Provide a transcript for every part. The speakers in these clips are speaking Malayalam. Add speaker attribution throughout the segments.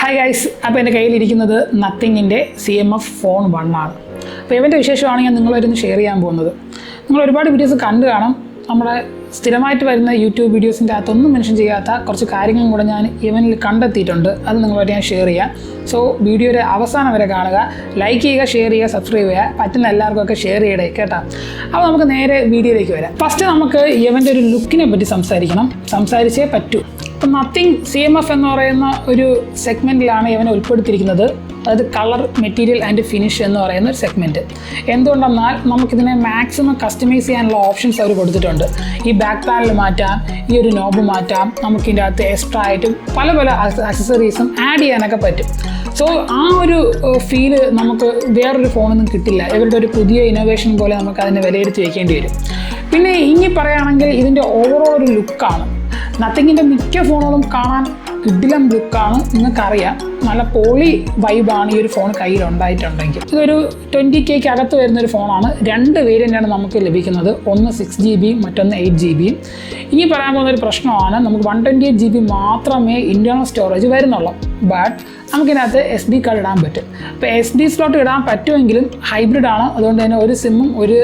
Speaker 1: ഹായ് ഗൈസ്, അപ്പോൾ എൻ്റെ കയ്യിലിരിക്കുന്നത് നത്തിങ്ങിൻ്റെ CMF ഫോൺ 1 ആണ്. അപ്പോൾ ഇവൻ്റെ വിശേഷമാണ് ഞാൻ നിങ്ങളൊരുന്ന് ഷെയർ ചെയ്യാൻ പോകുന്നത്. നിങ്ങൾ ഒരുപാട് വീഡിയോസ് കണ്ടു കാണും. നമ്മുടെ സ്ഥിരമായിട്ട് വരുന്ന യൂട്യൂബ് വീഡിയോസിൻ്റെ അകത്തൊന്നും മെൻഷൻ ചെയ്യാത്ത കുറച്ച് കാര്യങ്ങളും കൂടെ ഞാൻ ഇവനിൽ കണ്ടെത്തിയിട്ടുണ്ട്. അത് നിങ്ങളുമായിട്ട് ഞാൻ ഷെയർ ചെയ്യാം. സോ വീഡിയോയുടെ അവസാനം വരെ കാണുക, ലൈക്ക് ചെയ്യുക, ഷെയർ ചെയ്യുക, സബ്സ്ക്രൈബ് ചെയ്യുക, പറ്റുന്ന എല്ലാവർക്കും ഒക്കെ ഷെയർ ചെയ്യണേ കേട്ടോ. അപ്പോൾ നമുക്ക് നേരെ വീഡിയോയിലേക്ക് വരാം. ഫസ്റ്റ് നമുക്ക് ഇവൻ്റെ ഒരു ലുക്കിനെ പറ്റി സംസാരിച്ചേ പറ്റൂ. അപ്പം നത്തിങ് CMF എന്ന് പറയുന്ന ഒരു സെഗ്മെൻറ്റിലാണ് ഇവനെ ഉൾപ്പെടുത്തിയിരിക്കുന്നത്. അതായത് കളർ, മെറ്റീരിയൽ ആൻഡ് ഫിനിഷ് എന്ന് പറയുന്ന ഒരു സെഗ്മെൻറ്റ്. എന്തുകൊണ്ടെന്നാൽ നമുക്കിതിനെ മാക്സിമം കസ്റ്റമൈസ് ചെയ്യാനുള്ള ഓപ്ഷൻസ് അവർ കൊടുത്തിട്ടുണ്ട്. ഈ ബാക്ക് പാനൽ മാറ്റാം, ഈ ഒരു നോബ് മാറ്റാം, നമുക്കിതിൻ്റെ അകത്ത് എക്സ്ട്രാ ആയിട്ട് പല പല അക്സസറീസും ആഡ് ചെയ്യാനൊക്കെ പറ്റും. സോ ആ ഒരു ഫീല് നമുക്ക് വേറൊരു ഫോണൊന്നും കിട്ടില്ല. ഇവരുടെ ഒരു പുതിയ ഇന്നോവേഷൻ പോലെ നമുക്ക് അതിനെ വിലയിരുത്തി വയ്ക്കേണ്ടി വരും. പിന്നെ ഇനി പറയുകയാണെങ്കിൽ ഇതിൻ്റെ ഓവറോൾ ഒരു ലുക്കാണ്. നത്തിങ്ങിൻ്റെ മിക്ക ഫോണുകളും കാണാൻ കിടിലം ലുക്കാണ്. നിങ്ങൾക്കറിയാം, നല്ല പോളി വൈബാണ് ഈ ഒരു ഫോൺ കയ്യിലുണ്ടായിട്ടുണ്ടെങ്കിൽ. ഇതൊരു 20K അകത്ത് വരുന്നൊരു ഫോണാണ്. 2 വേരിയൻ്റാണ് നമുക്ക് ലഭിക്കുന്നത്. ഒന്ന് 6GB, മറ്റൊന്ന് 8GB. ഇനി പറയാൻ പോകുന്നൊരു പ്രശ്നമാണ്, നമുക്ക് 128GB മാത്രമേ ഇൻറ്റേർണൽ സ്റ്റോറേജ് വരുന്നുള്ളൂ. ബട്ട് നമുക്കിതിനകത്ത് SD കാർഡ് ഇടാൻ പറ്റും. അപ്പോൾ SD സ്ലോട്ട് ഇടാൻ പറ്റുമെങ്കിലും ഹൈബ്രിഡ് ആണ്. അതുകൊണ്ട് തന്നെ ഒരു സിമ്മും ഒരു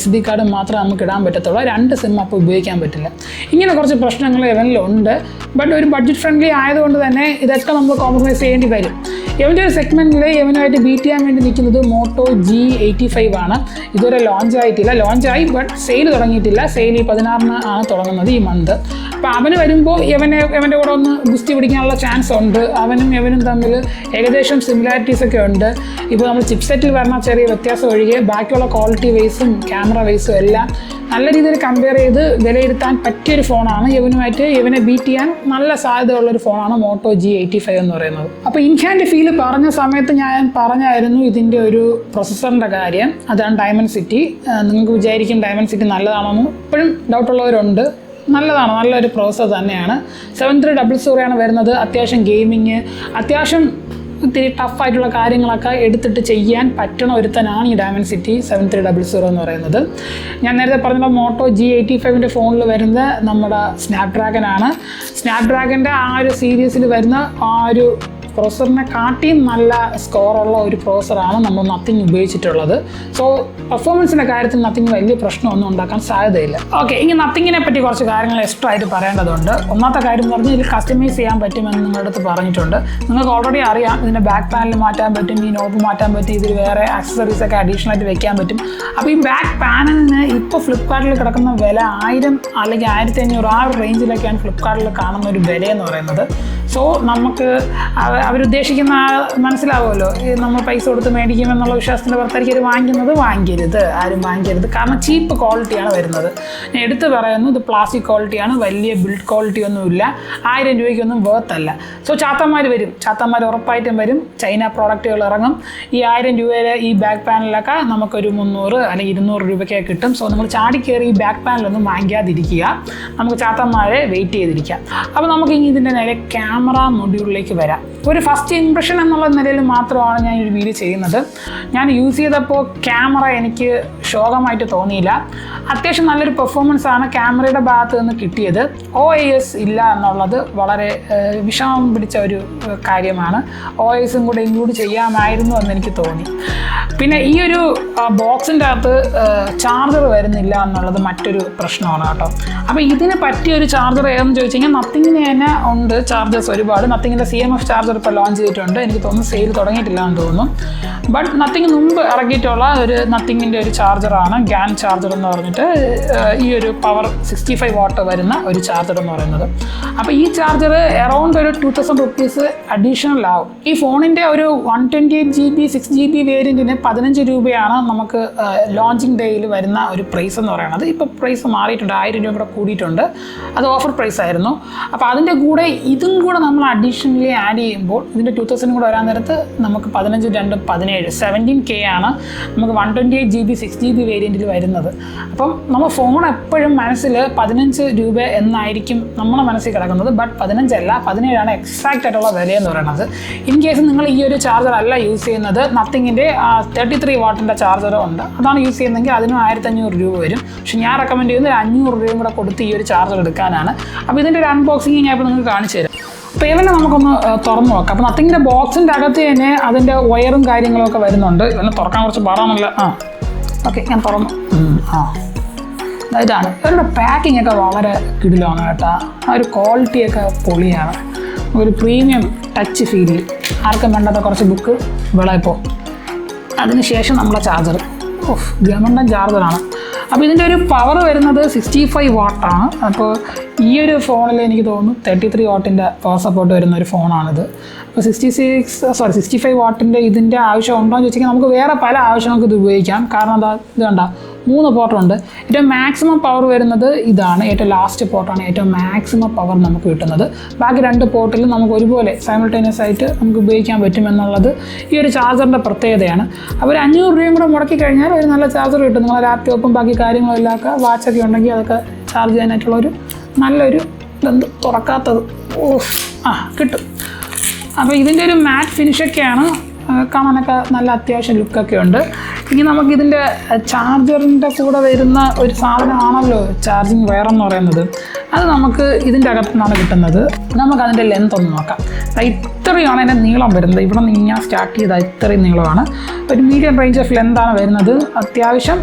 Speaker 1: SD കാർഡും മാത്രമേ നമുക്ക് ഇടാൻ പറ്റത്തുള്ളൂ. 2 സിം അപ്പോൾ ഉപയോഗിക്കാൻ പറ്റില്ല. ഇങ്ങനെ കുറച്ച് പ്രശ്നങ്ങൾ ഇവനിലുണ്ട്. ബട്ട് ഒരു ബഡ്ജറ്റ് ഫ്രണ്ട്ലി ആയതുകൊണ്ട് തന്നെ ഇതൊക്കെ നമ്മൾ കോംപ്രമൈസ് ചെയ്യേണ്ടി വരും. ഇവൻ്റെ ഒരു സെഗ്മെൻറ്റിൽ ഇവനുമായിട്ട് ബീറ്റ് ചെയ്യാൻ വേണ്ടി നിൽക്കുന്നത് മോട്ടോ G85 ആണ്. ഇതുവരെ ലോഞ്ച് ആയിട്ടില്ല. ലോഞ്ചായി, ബട്ട് സെയിൽ തുടങ്ങിയിട്ടില്ല. സെയിൽ 16 ആണ് തുടങ്ങുന്നത് ഈ മന്ത്. അപ്പോൾ അവന് വരുമ്പോൾ ഇവൻ്റെ കൂടെ ഒന്ന് ഗുസ്തി പിടിക്കാനുള്ള ചാൻസ് ഉണ്ട്. ഇവനും തമ്മിൽ ഏകദേശം സിമിലാരിറ്റീസ് ഒക്കെ ഉണ്ട്. ഇപ്പോൾ നമ്മൾ ചിപ്സെറ്റിൽ വരുന്ന ചെറിയ വ്യത്യാസം ഒഴികെ ബാക്കിയുള്ള ക്വാളിറ്റി വൈസും ക്യാമറ വൈസും എല്ലാം നല്ല രീതിയിൽ കമ്പയർ ചെയ്ത് വിലയിരുത്താൻ പറ്റിയൊരു ഫോണാണ്. ഇവനെ ബീറ്റ് ചെയ്യാൻ നല്ല സാധ്യതയുള്ളൊരു ഫോണാണ് മോട്ടോ G85 എന്ന് പറയുന്നത്. അപ്പോൾ ഇൻഹാൻഡ് ഫീൽ പറഞ്ഞ സമയത്ത് ഞാൻ പറഞ്ഞായിരുന്നു ഇതിൻ്റെ ഒരു പ്രൊസസ്സറിൻ്റെ കാര്യം. അതാണ് ഡയമൻസിറ്റി. നിങ്ങൾക്ക് വിചാരിക്കും ഡയമൻസിറ്റി നല്ലതാണെന്ന്. ഇപ്പോഴും ഡൗട്ടുള്ളവരുണ്ട്. നല്ലതാണ്, നല്ലൊരു പ്രോസസ്സർ തന്നെയാണ്. 7300 വരുന്നത്. അത്യാവശ്യം ഗെയിമിങ്, അത്യാവശ്യം ഇത്തിരി ടഫായിട്ടുള്ള കാര്യങ്ങളൊക്കെ എടുത്തിട്ട് ചെയ്യാൻ പറ്റണ ഒരുത്തനാണ് ഈ ഡയമൻസിറ്റി 7300 എന്ന് പറയുന്നത്. ഞാൻ നേരത്തെ പറഞ്ഞ മോട്ടോ G85 ഫോണിൽ വരുന്ന നമ്മുടെ സ്നാപ്ഡ്രാഗൺ ആണ്. സ്നാപ്ഡ്രാഗൻ്റെ ആ ഒരു സീരീസിൽ വരുന്ന ആ ഒരു പ്രോസറിനെ കാട്ടിയും നല്ല സ്കോറുള്ള ഒരു പ്രോസറാണ് നമ്മൾ നത്തിങ് ഉപയോഗിച്ചിട്ടുള്ളത്. സോ പെർഫോമൻസിൻ്റെ കാര്യത്തിൽ നത്തിങ് വലിയ പ്രശ്നമൊന്നും ഉണ്ടാക്കാൻ സാധ്യതയില്ല. ഓക്കെ, ഇനി നത്തിങ്ങിനെ പറ്റി കുറച്ച് കാര്യങ്ങൾ എക്സ്ട്രാ ആയിട്ട് പറയേണ്ടതുണ്ട്. ഒന്നാമത്തെ കാര്യം എന്ന് പറഞ്ഞാൽ ഇതിൽ കസ്റ്റമൈസ് ചെയ്യാൻ പറ്റുമെന്ന് നിങ്ങളുടെ അടുത്ത് പറഞ്ഞിട്ടുണ്ട്. നിങ്ങൾക്ക് ഓൾറെഡി അറിയാം, ഇതിൻ്റെ ബാക്ക് പാനൽ മാറ്റാൻ പറ്റും, ഈ നോബ് മാറ്റാൻ പറ്റും, ഇതിൽ വേറെ ആക്സസറീസ് ഒക്കെ അഡീഷണൽ ആയിട്ട് വെക്കാൻ പറ്റും. അപ്പോൾ ഈ ബാക്ക് പാനലിന് ഇപ്പോൾ ഫ്ലിപ്കാർട്ടിൽ കിടക്കുന്ന വില 1000 അല്ലെങ്കിൽ 1500 ആ ഒരു റേഞ്ചിലൊക്കെയാണ് ഫ്ലിപ്കാർട്ടിൽ കാണുന്ന ഒരു വിലയെന്ന് പറയുന്നത്. സോ നമുക്ക് അവരുദ്ദേശിക്കുന്ന മനസ്സിലാവുമല്ലോ, നമ്മൾ പൈസ കൊടുത്ത് മേടിക്കുമെന്നുള്ള വിശ്വാസത്തിൻ്റെ പുറത്തായിരിക്കും അവർ വാങ്ങിക്കരുത്, ആരും വാങ്ങിക്കരുത്. കാരണം ചീപ്പ് ക്വാളിറ്റിയാണ് വരുന്നത്. ഞാൻ എടുത്ത് പറയുന്നു, ഇത് പ്ലാസ്റ്റിക് ക്വാളിറ്റിയാണ്, വലിയ ബിൽഡ് ക്വാളിറ്റി ഒന്നുമില്ല. 1000 രൂപയ്ക്കൊന്നും വേർത്തല്ല. സോ ചാത്തന്മാർ ഉറപ്പായിട്ടും വരും. ചൈന പ്രോഡക്റ്റുകൾ ഇറങ്ങും. ഈ 1000 രൂപയിലെ ഈ ബാക്ക് പാനലൊക്കെ നമുക്കൊരു 300 അല്ലെങ്കിൽ 200 രൂപയ്ക്കൊക്കെ കിട്ടും. സോ നിങ്ങൾ ചാടിക്കയറി ഈ ബാക്ക് പാനലൊന്നും വാങ്ങിക്കാതിരിക്കുക. നമുക്ക് ചാത്തന്മാരെ വെയിറ്റ് ചെയ്തിരിക്കാം. അപ്പോൾ നമുക്ക് ഇനി ഇതിൻ്റെ നേരെ ക്യാമറ മൊഡ്യൂളിലേക്ക് വരാം. ഒരു ഫസ്റ്റ് ഇംപ്രഷൻ എന്നുള്ള നിലയിൽ മാത്രമാണ് ഞാൻ ഈ വീഡിയോ ചെയ്യുന്നത്. ഞാൻ യൂസ് ചെയ്തപ്പോൾ ക്യാമറ എനിക്ക് ശോകമായിട്ട് തോന്നിയില്ല. അത്യാവശ്യം നല്ലൊരു പെർഫോമൻസ് ആണ് ക്യാമറയുടെ ഭാഗത്ത് നിന്ന് കിട്ടിയത്. OIS ഇല്ല എന്നുള്ളത് വളരെ വിഷമം പിടിച്ച ഒരു കാര്യമാണ്. OISും കൂടെ ഇൻക്ലൂഡ് ചെയ്യാമായിരുന്നു എന്ന് എനിക്ക് തോന്നി. പിന്നെ ഈ ഒരു ബോക്സിൻ്റെ അകത്ത് ചാർജർ വരുന്നില്ല എന്നുള്ളത് മറ്റൊരു പ്രശ്നമാണ് കേട്ടോ. അപ്പോൾ ഇതിന് പറ്റിയൊരു ചാർജർ ഏതെന്ന് ചോദിച്ചു കഴിഞ്ഞാൽ നത്തിങ്ങിന് തന്നെ ഉണ്ട് ചാർജേഴ്സ് ഒരുപാട്. നത്തിങ്ങിൻ്റെ CMF ചാർജർ ഇപ്പോൾ ലോഞ്ച് ചെയ്തിട്ടുണ്ട്. എനിക്ക് തോന്നുന്നു സെയിൽ തുടങ്ങിയിട്ടില്ല എന്ന് തോന്നുന്നു. ബട്ട് നത്തിങ് മുമ്പ് ഇറക്കിയിട്ടുള്ള ഒരു നത്തിങ്ങിൻ്റെ ഒരു ചാർജറാണ് GAN ചാർജർ എന്ന് പറഞ്ഞിട്ട്, ഈ ഒരു പവർ 65 വാട്ട് വരുന്ന ഒരു ചാർജർ എന്ന് പറയുന്നത്. അപ്പോൾ ഈ ചാർജർ അറൗണ്ട് ഒരു 2000 റുപ്പീസ് അഡീഷണൽ ആവും. ഈ ഫോണിൻ്റെ ഒരു 128GB 6GB വേരിയൻറ്റിന് 15 രൂപയാണ് നമുക്ക് ലോഞ്ചിങ് ഡേയിൽ വരുന്ന ഒരു പ്രൈസ് എന്ന് പറയുന്നത്. ഇപ്പോൾ പ്രൈസ് മാറിയിട്ടുണ്ട്, 1000 രൂപ കൂടെ കൂടിയിട്ടുണ്ട്. അത് ഓഫർ പ്രൈസ് ആയിരുന്നു. അപ്പോൾ അതിൻ്റെ കൂടെ ഇതും കൂടെ നമ്മൾ അഡീഷണലി ആഡ് ചെയ്യുമ്പോൾ ഇതിൻ്റെ 2000 കൂടെ വരാൻ നേരത്ത് നമുക്ക് 15 2 17 17K ആണ് നമുക്ക് 128 GB 6 GB വേരിയൻറ്റിൽ വരുന്നത്. അപ്പം നമ്മൾ ഫോൺ എപ്പോഴും മനസ്സിൽ 15 രൂപ എന്നായിരിക്കും നമ്മളെ മനസ്സിൽ കിടക്കുന്നത്. ബട്ട് 15 അല്ല, 17 എക്സാക്റ്റ് ആയിട്ടുള്ള വിലയെന്ന് പറയുന്നത്. ഇൻ കേസ് നിങ്ങൾ ഈ ഒരു ചാർജർ അല്ല യൂസ് ചെയ്യുന്നത്, നത്തിങ്ങിൻ്റെ 33 വാട്ടിൻ്റെ ചാർജറും ഉണ്ട്, അതാണ് യൂസ് ചെയ്യുന്നതെങ്കിൽ അതിനും 1500 രൂപ വരും. പക്ഷേ ഞാൻ റെക്കമെൻഡ് ചെയ്യുന്നത് 500 രൂപയും കൂടെ കൊടുത്ത് ഈ ഒരു ചാർജർ എടുക്കാനാണ്. അപ്പോൾ ഇതിൻ്റെ ഒരു അൺബോക്സിങ് ഞാൻ ഇപ്പോൾ നിങ്ങൾക്ക് കാണിച്ചു തരാം. അപ്പോൾ ഇവനെ നമുക്കൊന്ന് തുറന്നു നോക്കാം. അപ്പോൾ നത്തിങ്ങിൻ്റെ ബോക്സിൻ്റെ അകത്ത് തന്നെ അതിൻ്റെ വയറും കാര്യങ്ങളൊക്കെ വരുന്നുണ്ട്. ഇവനെ തുറക്കാൻ കുറച്ച് പാടാണല്ലോ. ഓക്കെ, ഞാൻ തുറന്നു. ഇതാണ് ഇവരുടെ പാക്കിംഗ് ഒക്കെ വളരെ കിടിലാണ് കേട്ടോ. ആ ഒരു ക്വാളിറ്റിയൊക്കെ പൊളിയാണ്, ഒരു പ്രീമിയം ടച്ച് ഫീൽ. ആർക്കും വേണ്ടാത്ത കുറച്ച് ബുക്ക് വിളയിപ്പോൾ. അതിനുശേഷം നമ്മളെ ചാർജർ ഗവൺമെൻറ് ചാർജറാണ്. അപ്പോൾ ഇതിൻ്റെ ഒരു പവർ വരുന്നത് 65 വാട്ടാണ്. അപ്പോൾ ഈ ഒരു ഫോണിൽ എനിക്ക് തോന്നുന്നു 33 വാട്ടിൻ്റെ പവർ സപ്പോർട്ട് വരുന്ന ഒരു ഫോണാണിത്. അപ്പോൾ 65 വാട്ടിൻ്റെ ഇതിൻ്റെ ആവശ്യം ഉണ്ടോ എന്ന് ചോദിച്ചാൽ നമുക്ക് വേറെ പല ആവശ്യങ്ങൾക്ക് ഇത് ഉപയോഗിക്കാം. കാരണം എന്താ, ഇത് കണ്ട 3 പോർട്ടുണ്ട്. ഏറ്റവും മാക്സിമം പവർ വരുന്നത് ഇതാണ്, ഏറ്റവും ലാസ്റ്റ് പോർട്ടാണ് ഏറ്റവും മാക്സിമം പവർ നമുക്ക് കിട്ടുന്നത്. ബാക്കി 2 പോർട്ടിൽ നമുക്ക് ഒരുപോലെ സൈമിൾട്ടേനിയസ് ആയിട്ട് നമുക്ക് ഉപയോഗിക്കാൻ പറ്റുമെന്നുള്ളത് ഈ ഒരു ചാർജറിൻ്റെ പ്രത്യേകതയാണ്. അപ്പോൾ 500 രൂപയും കൂടെ മുടക്കി കഴിഞ്ഞാൽ ഒരു നല്ല ചാർജർ കിട്ടും. നിങ്ങളെ ലാപ്ടോപ്പും ബാക്കി കാര്യങ്ങളും എല്ലാം വാച്ചൊക്കെ ഉണ്ടെങ്കിൽ അതൊക്കെ ചാർജ് ചെയ്യാനായിട്ടുള്ളൊരു നല്ലൊരു ഇതെന്ത് തുറക്കാത്തത് കിട്ടും. അപ്പോൾ ഇതിൻ്റെ ഒരു മാറ്റ് ഫിനിഷൊക്കെയാണ്, കാണാനൊക്കെ നല്ല അത്യാവശ്യം ലുക്കൊക്കെ ഉണ്ട്. ഇനി നമുക്കിതിൻ്റെ ചാർജറിൻ്റെ കൂടെ വരുന്ന ഒരു സാധനമാണല്ലോ ചാർജിങ് വയറെന്ന് പറയുന്നത്. അത് നമുക്ക് ഇതിൻ്റെ അകത്തു നിന്നാണ് കിട്ടുന്നത്. നമുക്കതിൻ്റെ ലെന്ത് ഒന്ന് നോക്കാം. ഇത്രയാണ് അതിൻ്റെ നീളം വരുന്നത്. ഇവിടെ നിന്ന് ഇങ്ങനെ സ്റ്റാർട്ട് ചെയ്താൽ ഇത്രയും നീളമാണ്. ഒരു മീഡിയം റേഞ്ച് ഓഫ് ലെന്താണ് വരുന്നത്. അത്യാവശ്യം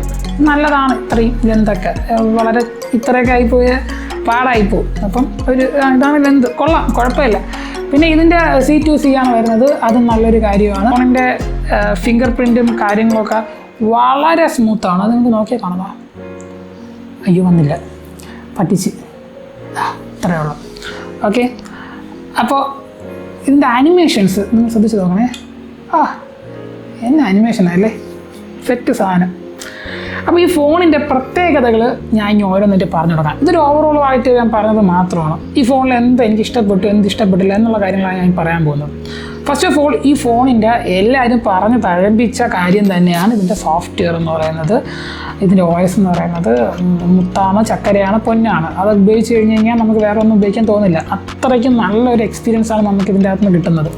Speaker 1: നല്ലതാണ് ഇത്രയും ലെന്തൊക്കെ. വളരെ ഇത്രയൊക്കെ ആയിപ്പോയ പാടായിപ്പോവും. അപ്പം ഒരു ഇതാണ് ലെന്ത്, കൊള്ളാം, കുഴപ്പമില്ല. പിന്നെ ഇതിൻ്റെ C2C ആണ് വരുന്നത്, അതും നല്ലൊരു കാര്യമാണ്. ഫോണിൻ്റെ ഫിംഗർ പ്രിൻറ്റും കാര്യങ്ങളൊക്കെ വളരെ സ്മൂത്താണ്. അത് നിങ്ങൾക്ക് നോക്കിയാൽ കാണുക. അയ്യോ വന്നില്ല, പറ്റിച്ച്, ഇത്രയേ ഉള്ളൂ. ഓക്കെ, അപ്പോൾ ഇതിൻ്റെ ആനിമേഷൻസ് നിങ്ങൾ ശ്രദ്ധിച്ച് നോക്കണേ. എന്നെ ആനിമേഷനല്ലേ, സെറ്റ് സാധനം. അപ്പോൾ ഈ ഫോണിൻ്റെ പ്രത്യേകതകൾ ഞാൻ ഇനി ഓരോന്നിട്ട് പറഞ്ഞു തുടങ്ങാം. ഇതൊരു ഓവറോളായിട്ട് ഞാൻ പറഞ്ഞത് മാത്രമാണ്. ഈ ഫോണിൽ എനിക്ക് ഇഷ്ടപ്പെട്ടു, എന്ത് ഇഷ്ടപ്പെട്ടില്ല എന്നുള്ള കാര്യങ്ങളാണ് ഞാൻ പറയാൻ പോകുന്നത്. ഫസ്റ്റ് ഓഫ് ഓൾ, ഈ ഫോണിൻ്റെ എല്ലാവരും പറഞ്ഞ് തഴമ്പിച്ച കാര്യം തന്നെയാണ് ഇതിൻ്റെ സോഫ്റ്റ്വെയർ എന്ന് പറയുന്നത്. ഇതിൻ്റെ OS എന്ന് പറയുന്നത് മുത്താണ്, ചക്കരയാണ്, പൊന്നാണ്. അത് ഉപയോഗിച്ച് കഴിഞ്ഞ് കഴിഞ്ഞാൽ നമുക്ക് വേറെ ഒന്നും ഉപയോഗിക്കാൻ തോന്നില്ല. അത്രയ്ക്കും നല്ലൊരു എക്സ്പീരിയൻസാണ് നമുക്ക് ഇതിൻ്റെ അകത്ത് നിന്ന് കിട്ടുന്നത്.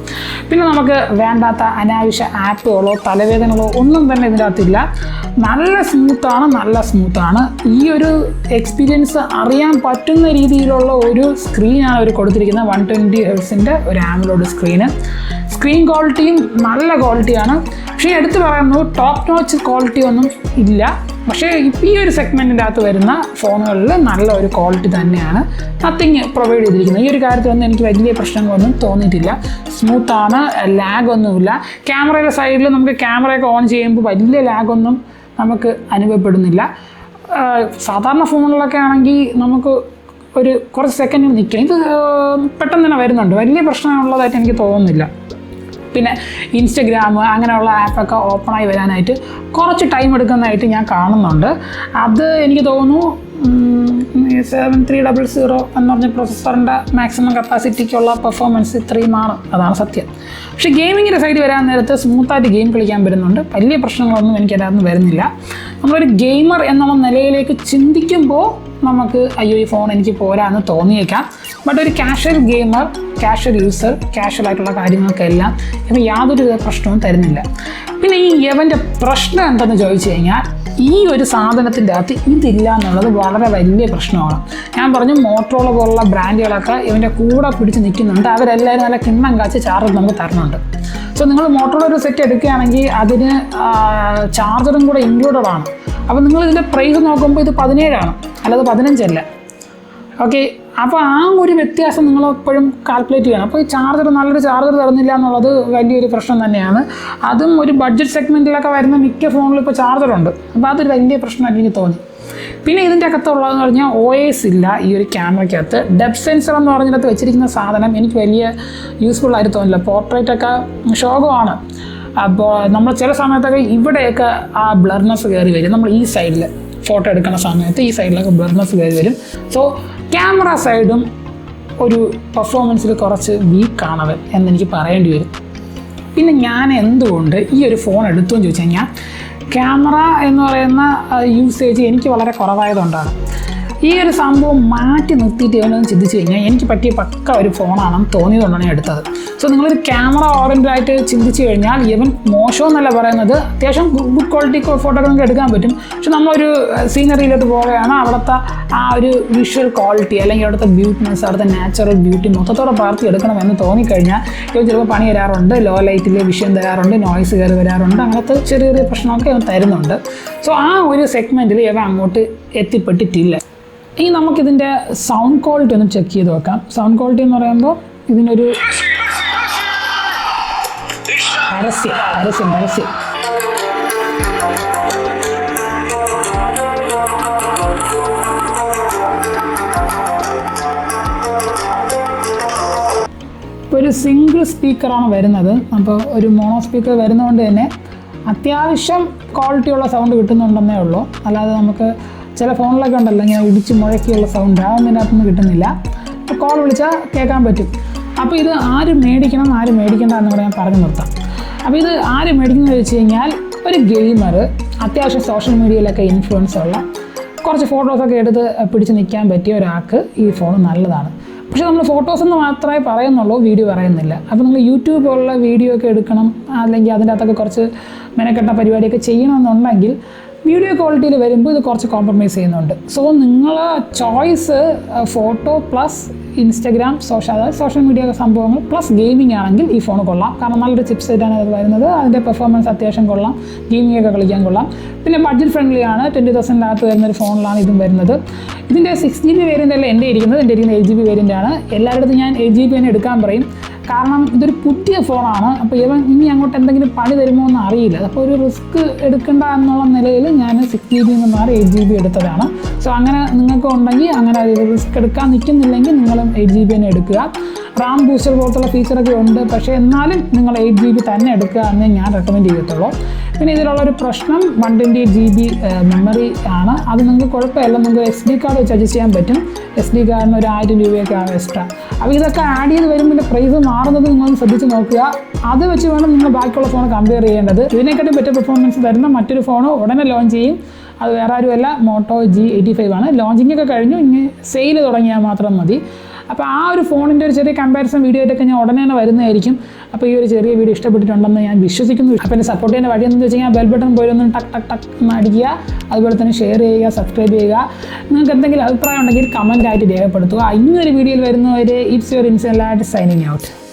Speaker 1: പിന്നെ നമുക്ക് വേണ്ടാത്ത അനാവശ്യ ആപ്പുകളോ തലവേദനകളോ ഒന്നും തന്നെ ഇതിൻ്റെ അകത്തില്ല. നല്ല സ്മൂത്താണ്. ഈ ഒരു എക്സ്പീരിയൻസ് അറിയാൻ പറ്റുന്ന രീതിയിലുള്ള ഒരു സ്ക്രീനാണ് അവർ കൊടുത്തിരിക്കുന്നത്. 120 ഹെർട്സിൻ്റെ ഒരു AMOLED സ്ക്രീൻ ക്വാളിറ്റിയും നല്ല ക്വാളിറ്റിയാണ്. പക്ഷേ എടുത്തു പറയുന്നു, ടോപ്പ് നോച്ച് ക്വാളിറ്റി ഒന്നും ഇല്ല. പക്ഷേ ഇപ്പോൾ ഈ ഒരു സെഗ്മെൻറ്റിൻ്റെ അകത്ത് വരുന്ന ഫോണുകളിൽ നല്ല ഒരു ക്വാളിറ്റി തന്നെയാണ് നത്തിങ് പ്രൊവൈഡ് ചെയ്തിരിക്കുന്നത്. ഈ ഒരു കാര്യത്തിലൊന്നും എനിക്ക് വലിയ പ്രശ്നങ്ങളൊന്നും തോന്നിയിട്ടില്ല. സ്മൂത്താണ്, ലാഗൊന്നുമില്ല. ക്യാമറയുടെ സൈഡിൽ നമുക്ക് ക്യാമറയൊക്കെ ഓൺ ചെയ്യുമ്പോൾ വലിയ ലാഗൊന്നും നമുക്ക് അനുഭവപ്പെടുന്നില്ല. സാധാരണ ഫോണുകളിലൊക്കെ ആണെങ്കിൽ നമുക്ക് കുറച്ച് സെക്കൻഡിൽ നിൽക്കും. ഇത് പെട്ടെന്ന് തന്നെ വരുന്നുണ്ട്, വലിയ പ്രശ്നമുള്ളതായിട്ട് എനിക്ക് തോന്നുന്നില്ല. പിന്നെ ഇൻസ്റ്റഗ്രാം അങ്ങനെയുള്ള ആപ്പൊക്കെ ഓപ്പണായി വരാനായിട്ട് കുറച്ച് ടൈം എടുക്കുന്നതായിട്ട് ഞാൻ കാണുന്നുണ്ട്. അത് എനിക്ക് തോന്നുന്നു 7300 എന്ന് പറഞ്ഞ പ്രൊസസ്സറിൻ്റെ മാക്സിമം കപ്പാസിറ്റിക്കുള്ള പെർഫോമൻസ് ഇത്രയുമാണ്, അതാണ് സത്യം. പക്ഷേ ഗെയിമിങ്ങിൻ്റെ സൈഡ് വരാൻ നേരത്ത് സ്മൂത്തായിട്ട് ഗെയിം കളിക്കാൻ പറ്റുന്നുണ്ട്. വലിയ പ്രശ്നങ്ങളൊന്നും എനിക്കതിനകത്ത് വരുന്നില്ല. നമ്മളൊരു ഗെയിമർ എന്നുള്ള നിലയിലേക്ക് ചിന്തിക്കുമ്പോൾ നമുക്ക് അയ്യോ ഈ ഫോൺ എനിക്ക് പോരാന്ന് തോന്നിയേക്കാം. ബട്ട് ഒരു casual gamer, casual user, casual ആയിട്ടുള്ള കാര്യങ്ങൾക്കെല്ലാം ഇവ യാതൊരു പ്രശ്നവും തരുന്നില്ല. പിന്നെ ഈ യവൻ്റെ പ്രശ്നം എന്തെന്ന് ചോദിച്ചു കഴിഞ്ഞാൽ, ഈ ഒരു സാധനത്തിൻ്റെ അകത്ത് ഇതില്ല എന്നുള്ളത് വളരെ വലിയ പ്രശ്നമാണ്. ഞാൻ പറഞ്ഞു, മോട്ടോറോള പോലുള്ള ബ്രാൻഡുകളൊക്കെ ഇവൻ്റെ കൂടെ പിടിച്ച് നിൽക്കുന്നുണ്ട്. അവരെല്ലാവരും നല്ല കിണ്ണം കാച്ച് ചാർജർ നമുക്ക് തരുന്നുണ്ട്. സോ നിങ്ങൾ മോട്ടോറോള ഒരു സെറ്റ് എടുക്കുകയാണെങ്കിൽ അതിന് ചാർജറും കൂടെ ഇൻക്ലൂഡഡ് ആണ്. അപ്പോൾ നിങ്ങൾ ഇതിൻ്റെ പ്രൈസ് നോക്കുമ്പോൾ ഇത് 17 ആണ്, അല്ലാതെ 15 അല്ല. ഓക്കെ, അപ്പോൾ ആ ഒരു വ്യത്യാസം നിങ്ങൾ എപ്പോഴും കാൽക്കുലേറ്റ് ചെയ്യണം. അപ്പോൾ ഈ നല്ലൊരു ചാർജർ തരുന്നില്ല എന്നുള്ളത് വലിയൊരു പ്രശ്നം തന്നെയാണ്. അതും ഒരു ബഡ്ജറ്റ് സെഗ്മെൻറ്റിലൊക്കെ വരുന്ന മിക്ക ഫോണിലും ഇപ്പോൾ ചാർജറുണ്ട്. അപ്പോൾ അതൊരു വലിയ പ്രശ്നമായിട്ട് എനിക്ക് തോന്നി. പിന്നെ ഇതിൻ്റെ അകത്തുള്ളതെന്ന് പറഞ്ഞാൽ OS ഇല്ല ഈ ഒരു ക്യാമറയ്ക്കകത്ത്. ഡെപ്ത് സെൻസർ എന്ന് പറഞ്ഞതിനകത്ത് വെച്ചിരിക്കുന്ന സാധനം എനിക്ക് വലിയ യൂസ്ഫുൾ ആയിട്ട് തോന്നില്ല. പോർട്രേറ്റൊക്കെ ശോകമാണ്. അപ്പോൾ നമ്മൾ ചില സമയത്തൊക്കെ ഇവിടെയൊക്കെ ആ ബ്ലർനെസ് കയറി വരും. നമ്മൾ ഈ സൈഡിൽ ഫോട്ടോ എടുക്കുന്ന സമയത്ത് ഈ സൈഡിലൊക്കെ ബ്ലർനെസ് കയറി വരും. സോ ക്യാമറ സൈഡും ഒരു പെർഫോമൻസിൽ കുറച്ച് വീക്കാണവൻ എന്നെനിക്ക് പറയേണ്ടി വരും. പിന്നെ ഞാൻ എന്തുകൊണ്ട് ഈ ഒരു ഫോൺ എടുത്തു എന്ന് ചോദിച്ചു കഴിഞ്ഞാൽ, ക്യാമറ എന്ന് പറയുന്ന യൂസേജ് എനിക്ക് വളരെ കുറവായതുകൊണ്ടാണ്. ഈ ഒരു സംഭവം മാറ്റി നിർത്തിയിട്ട് എവനൊന്ന് ചിന്തിച്ച് കഴിഞ്ഞാൽ എനിക്ക് പറ്റിയ പക്ക ഒരു ഫോണാണെന്ന് തോന്നിയതുകൊണ്ടാണ് ഞാൻ എടുത്തത്. സോ നിങ്ങളൊരു ക്യാമറ ഓറിയൻറ്റഡായിട്ട് ചിന്തിച്ച് കഴിഞ്ഞാൽ ഇവൻ മോശമെന്നല്ല പറയുന്നത്, അത്യാവശ്യം ഗുഡ് ക്വാളിറ്റി ഫോട്ടോ നമുക്ക് എടുക്കാൻ പറ്റും. പക്ഷെ നമ്മളൊരു സീനറിയിലോട്ട് പോവുകയാണ്, അവിടുത്തെ ആ ഒരു വിഷ്വൽ ക്വാളിറ്റി അല്ലെങ്കിൽ അവിടുത്തെ ബ്യൂട്ടിനെസ്, അവിടുത്തെ നാച്ചുറൽ ബ്യൂട്ടി മൊത്തത്തോടെ പകർത്തി എടുക്കണമെന്ന് തോന്നിക്കഴിഞ്ഞാൽ ഇവൻ ചിലപ്പോൾ പണി തരാറുണ്ട്, ലോ ലൈറ്റിൽ വിഷയം തരാറുണ്ട്, നോയ്സ് കയറി വരാറുണ്ട്, അങ്ങനത്തെ ചെറിയ ചെറിയ പ്രശ്നമൊക്കെ ഇവൻ തരുന്നുണ്ട്. സോ ആ ഒരു സെഗ്മെൻറ്റിൽ ഇവ അങ്ങോട്ട് എത്തിപ്പെട്ടിട്ടില്ല. ഇനി നമുക്കിതിൻ്റെ സൗണ്ട് ക്വാളിറ്റി ഒന്ന് ചെക്ക് ചെയ്ത് നോക്കാം. സൗണ്ട് ക്വാളിറ്റി എന്ന് പറയുമ്പോൾ ഇതിനൊരു പരസ്യം ഒരു സിംഗിൾ സ്പീക്കറാണ് വരുന്നത്. അപ്പോൾ ഒരു മോണോ സ്പീക്കർ വരുന്നതുകൊണ്ട് തന്നെ അത്യാവശ്യം ക്വാളിറ്റിയുള്ള സൗണ്ട് കിട്ടുന്നുണ്ടെന്നേ ഉള്ളൂ. അല്ലാതെ നമുക്ക് ചില ഫോണിലൊക്കെ ഉണ്ടല്ലോ ഇങ്ങനെ ഇടിച്ച് മുഴക്കിയുള്ള സൗണ്ട്, അതൊന്നും ഇതിനകത്തൊന്നും കിട്ടുന്നില്ല. കോൾ വിളിച്ചാൽ കേൾക്കാൻ പറ്റും. അപ്പോൾ ഇത് ആര് മേടിക്കണം ആര് മേടിക്കേണ്ട എന്ന് പറയാൻ പറഞ്ഞു നിർത്താം. അപ്പോൾ ഇത് ആര് മേടിക്കുന്നത് വെച്ച് കഴിഞ്ഞാൽ, ഒരു ഗെയിമർ, അത്യാവശ്യം സോഷ്യൽ മീഡിയയിലൊക്കെ ഇൻഫ്ലുവൻസ് ഉള്ള, കുറച്ച് ഫോട്ടോസൊക്കെ എടുത്ത് പിടിച്ച് നിൽക്കാൻ പറ്റിയ ഒരാൾക്ക് ഈ ഫോൺ നല്ലതാണ്. പക്ഷേ നമ്മൾ ഫോട്ടോസെന്ന് മാത്രമേ പറയുന്നുള്ളൂ, വീഡിയോ പറയുന്നില്ല. അപ്പോൾ നിങ്ങൾ യൂട്യൂബ് പോലുള്ള വീഡിയോ ഒക്കെ എടുക്കണം, അല്ലെങ്കിൽ അതിൻ്റെ അകത്തൊക്കെ കുറച്ച് മെനക്കെട്ട പരിപാടിയൊക്കെ ചെയ്യണമെന്നുണ്ടെങ്കിൽ വീഡിയോ ക്വാളിറ്റിയിൽ വരുമ്പോൾ ഇത് കുറച്ച് കോംപ്രമൈസ് ചെയ്യുന്നുണ്ട്. സോ നിങ്ങൾ choice photo plus Instagram, social media സംഭവങ്ങൾ പ്ലസ് ഗെയിമിംഗ് ആണെങ്കിൽ ഈ ഫോൺ കൊള്ളാം. കാരണം നല്ലൊരു ചിപ്സെറ്റാണ് ഇത് വരുന്നത്. അതിൻ്റെ പെർഫോമൻസ് അത്യാവശ്യം കൊള്ളാം, ഗെയിമിംഗ് ഒക്കെ കളിക്കാൻ കൊള്ളാം. പിന്നെ ബഡ്ജറ്റ് ഫ്രണ്ട്ലി ആണ്, 20,000 വരുന്നൊരു ഫോണിലാണ് ഇതും വരുന്നത്. ഇതിൻ്റെ 6GB വേരിയൻ്റ് അല്ല എൻ്റെ ഇരിക്കുന്നത്, എൻ്റെ ഇരിക്കുന്നത് 8GB വേരിയൻ്റ് ആണ്. എല്ലായിടത്തും ഞാൻ 8GB തന്നെ എടുക്കാൻ പറയും. കാരണം ഇതൊരു പുതിയ ഫോണാണ്. അപ്പോൾ ഇനി അങ്ങോട്ട് എന്തെങ്കിലും പണി തരുമോ എന്ന് അറിയില്ല. അപ്പോൾ ഒരു റിസ്ക് എടുക്കേണ്ട എന്നുള്ള നിലയിൽ ഞാൻ 6GB നിന്ന് മാറി 8GB എടുത്തതാണ്. സോ അങ്ങനെ നിങ്ങൾക്ക് ഉണ്ടെങ്കിൽ, അങ്ങനെ റിസ്ക് എടുക്കാൻ നിൽക്കുന്നില്ലെങ്കിൽ നിങ്ങളും 8GB തന്നെ എടുക്കുക. റാം ബൂസ്റ്റർ പോലത്തുള്ള ഫീച്ചറൊക്കെ ഉണ്ട്, പക്ഷേ എന്നാലും നിങ്ങൾ 8GB തന്നെ എടുക്കുക എന്നേ ഞാൻ റെക്കമെൻഡ് ചെയ്യത്തുള്ളൂ. പിന്നെ ഇതിലുള്ളൊരു പ്രശ്നം 128GB മെമ്മറി ആണ്. അത് നിങ്ങൾക്ക് കുഴപ്പമില്ല, നിങ്ങൾക്ക് SD കാർഡ് വെച്ച് അഡ്ജസ്റ്റ് ചെയ്യാൻ പറ്റും. SD കാർഡിന് ഒരു 1000 രൂപയൊക്കെ ആവും എക്സ്ട്രാ. അപ്പോൾ ഇതൊക്കെ ആഡ് ചെയ്ത് വരുമ്പോൾ പ്രൈസ് മാറുന്നത് നിങ്ങളൊന്ന് ശ്രദ്ധിച്ച് നോക്കുക. അത് വെച്ച് വേണം നിങ്ങൾ ബാക്കിയുള്ള ഫോൺ കമ്പയർ ചെയ്യേണ്ടത്. ഇതിനെക്കാട്ടും ബെറ്റർ പെർഫോമൻസ് തരുന്ന മറ്റൊരു ഫോൺ ഉടനെ ലോഞ്ച് ചെയ്യും. അത് വേറെ ആരുമല്ല, മോട്ടോ G85 ആണ്. ലോഞ്ചിങ് ഒക്കെ കഴിഞ്ഞു, ഇനി സെയിൽ തുടങ്ങിയാൽ മാത്രം മതി. അപ്പോൾ ആ ഒരു ഫോണിൻ്റെ ഒരു ചെറിയ കമ്പാരിസൺ വീഡിയോ ആയിട്ടൊക്കെ ഞാൻ ഉടനെ തന്നെ വരുന്നതായിരിക്കും. അപ്പോൾ ഈ ഒരു ചെറിയ വീഡിയോ ഇഷ്ടപ്പെട്ടിട്ടുണ്ടെന്ന് ഞാൻ വിശ്വസിക്കുന്നു. അപ്പോൾ എൻ്റെ സപ്പോർട്ട് ചെയ്യുന്ന വഴി എന്ന് വെച്ച് കഴിഞ്ഞാൽ ബെൽ ബട്ടൺ പോയി ഒന്ന് ടക്ക് എന്ന് അടിക്കുക. അതുപോലെ തന്നെ ഷെയർ ചെയ്യുക, സബ്സ്ക്രൈബ് ചെയ്യുക. നിങ്ങൾക്ക് എന്തെങ്കിലും അഭിപ്രായം ഉണ്ടെങ്കിൽ കമൻറ്റായിട്ട് രേഖപ്പെടുത്തുക. ഇന്നൊരു വീഡിയോയിൽ വരുന്നവരെ it's your inside lad signing out.